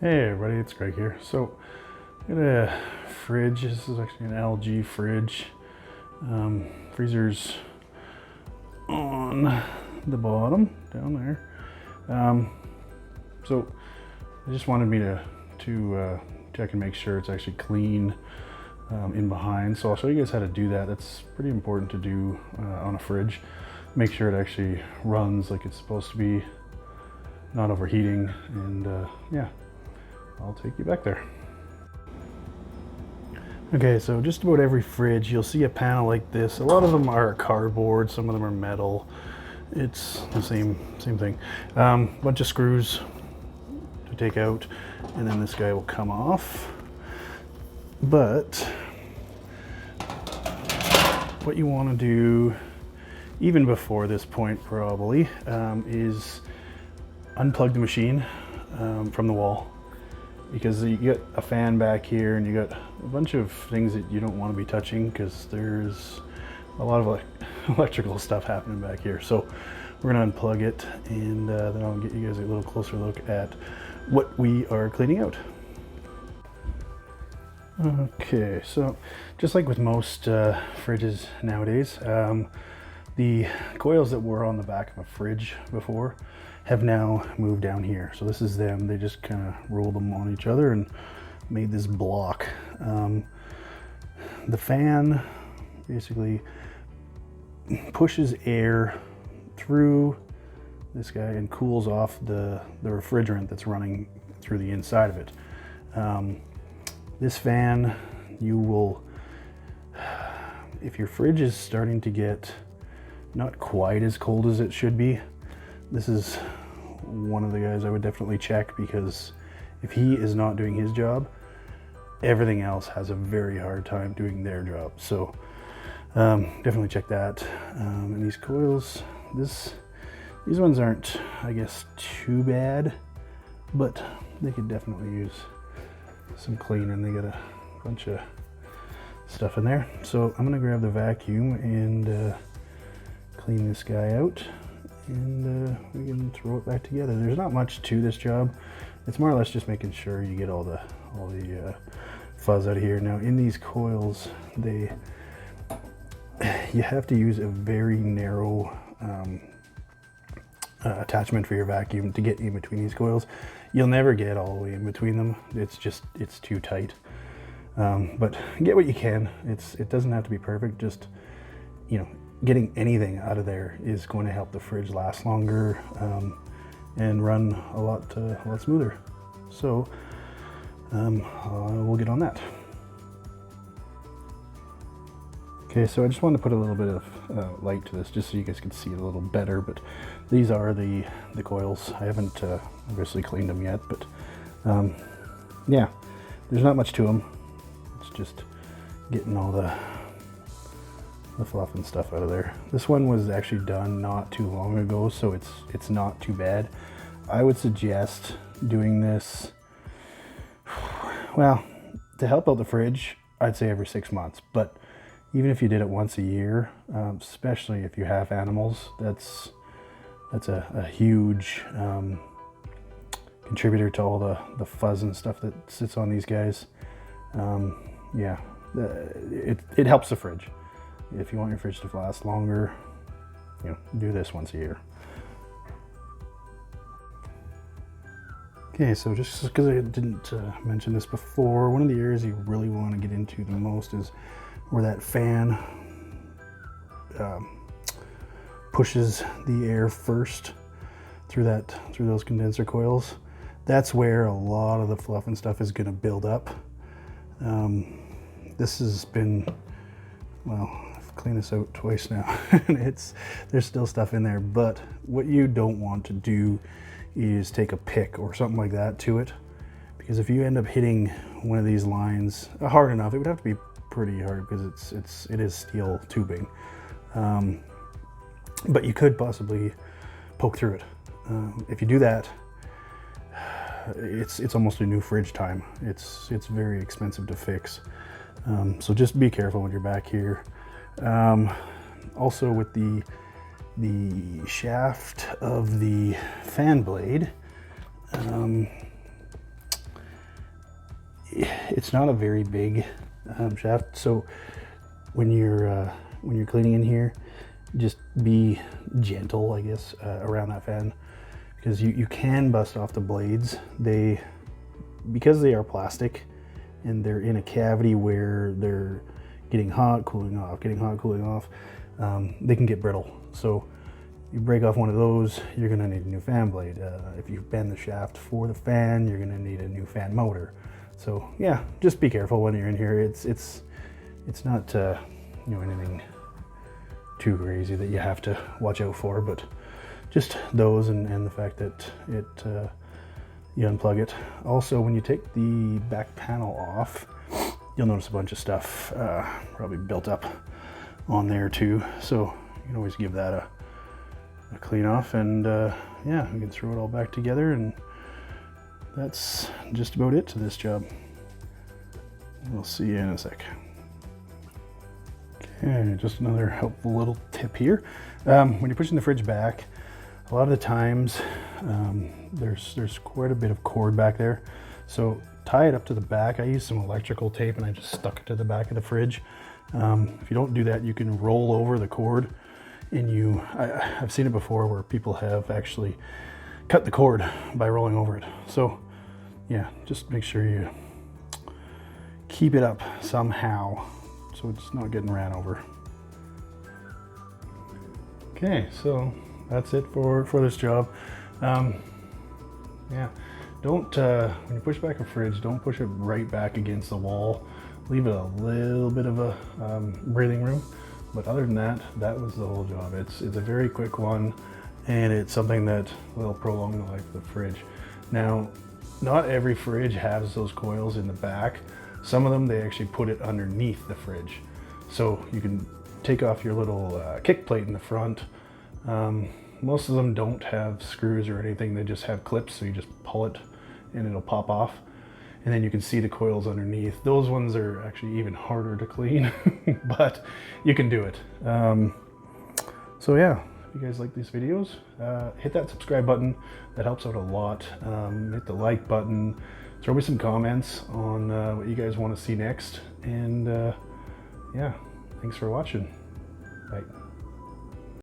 Hey everybody, it's Greg here. So, I got a fridge. This is actually an LG fridge. Freezer's on the bottom, down there. So, I just wanted me to check and make sure it's actually clean in behind. So I'll show you guys how to do that. That's pretty important to do on a fridge. Make sure it actually runs like it's supposed to be, not overheating, and yeah. I'll take you back there. Okay, so just about every fridge you'll see a panel like this. A lot of them are cardboard, some of them are metal. It's the same thing. Bunch of screws to take out, and then this guy will come off. But what you want to do, even before this point probably, is unplug the machine from the wall. Because you get a fan back here and you got a bunch of things that you don't want to be touching because there's a lot of electrical stuff happening back here. So we're going to unplug it, and then I'll get you guys a little closer look at what we are cleaning out. Okay, so just like with most fridges nowadays, the coils that were on the back of a fridge before have now moved down here. So this is them. They just kind of rolled them on each other and made this block. The fan basically pushes air through this guy and cools off the refrigerant that's running through the inside of it. This fan, you will, if your fridge is starting to get not quite as cold as it should be, this is one of the guys I would definitely check, because if he is not doing his job, everything else has a very hard time doing their job. So definitely check that. And these coils, these ones aren't, I guess, too bad, but they could definitely use some cleaning. They got a bunch of stuff in there. So I'm gonna grab the vacuum and clean this guy out, and we can throw it back together. There's not much to this job. It's more or less just making sure you get all the fuzz out of here. Now in these coils, you have to use a very narrow attachment for your vacuum to get in between these coils. You'll never get all the way in between them. It's too tight. But get what you can. It doesn't have to be perfect. Just, you know, getting anything out of there is going to help the fridge last longer and run a lot smoother. So we'll get on that. Okay, so I just wanted to put a little bit of light to this just so you guys can see it a little better, but these are the coils. I haven't obviously cleaned them yet, but yeah, there's not much to them. It's just getting all the fluff and stuff out of there. This one was actually done not too long ago, so it's not too bad. I would suggest doing this, well, to help out the fridge, I'd say every 6 months, but even if you did it once a year, especially if you have animals, that's a huge contributor to all the fuzz and stuff that sits on these guys. Yeah, it helps the fridge. If you want your fridge to last longer, you know, do this once a year. Okay, so just because I didn't mention this before, one of the areas you really want to get into the most is where that fan pushes the air first through those condenser coils. That's where a lot of the fluff and stuff is going to build up. This has been, well, I've cleaned this out twice now and there's still stuff in there, but what you don't want to do is take a pick or something like that to it, because if you end up hitting one of these lines hard enough, it would have to be pretty hard because it is steel tubing, but you could possibly poke through it. If you do that, it's almost a new fridge time. It's very expensive to fix. So just be careful when you're back here. Also with the shaft of the fan blade, it's not a very big shaft, so when you're cleaning in here, just be gentle, I guess, around that fan, because you can bust off the blades. Because they are plastic and they're in a cavity where they're getting hot, cooling off, getting hot, cooling off, they can get brittle. So you break off one of those, you're gonna need a new fan blade. If you bend the shaft for the fan, you're gonna need a new fan motor. So yeah, just be careful when you're in here. It's not you know, anything too crazy that you have to watch out for, but just those and the fact that you unplug it. Also, when you take the back panel off, you'll notice a bunch of stuff probably built up on there too. So you can always give that a clean off, and yeah, we can throw it all back together, and that's just about it to this job. We'll see you in a sec. Okay, just another helpful little tip here. When you're pushing the fridge back, a lot of the times there's quite a bit of cord back there. So tie it up to the back. I used some electrical tape and I just stuck it to the back of the fridge. If you don't do that, you can roll over the cord, and I've seen it before where people have actually cut the cord by rolling over it. So yeah, just make sure you keep it up somehow so it's not getting ran over. Okay, so that's it for this job. Yeah, don't when you push back a fridge, don't push it right back against the wall. Leave it a little bit of a breathing room, but other than that, that was the whole job. It's a very quick one, and it's something that will prolong the life of the fridge. Now, not every fridge has those coils in the back. Some of them, they actually put it underneath the fridge. So you can take off your little kick plate in the front. Most of them don't have screws or anything. They just have clips, so you just pull it and it'll pop off. And then you can see the coils underneath. Those ones are actually even harder to clean, but you can do it. So yeah, if you guys like these videos, hit that subscribe button. That helps out a lot. Hit the like button. Throw me some comments on what you guys want to see next. And yeah, thanks for watching. Bye.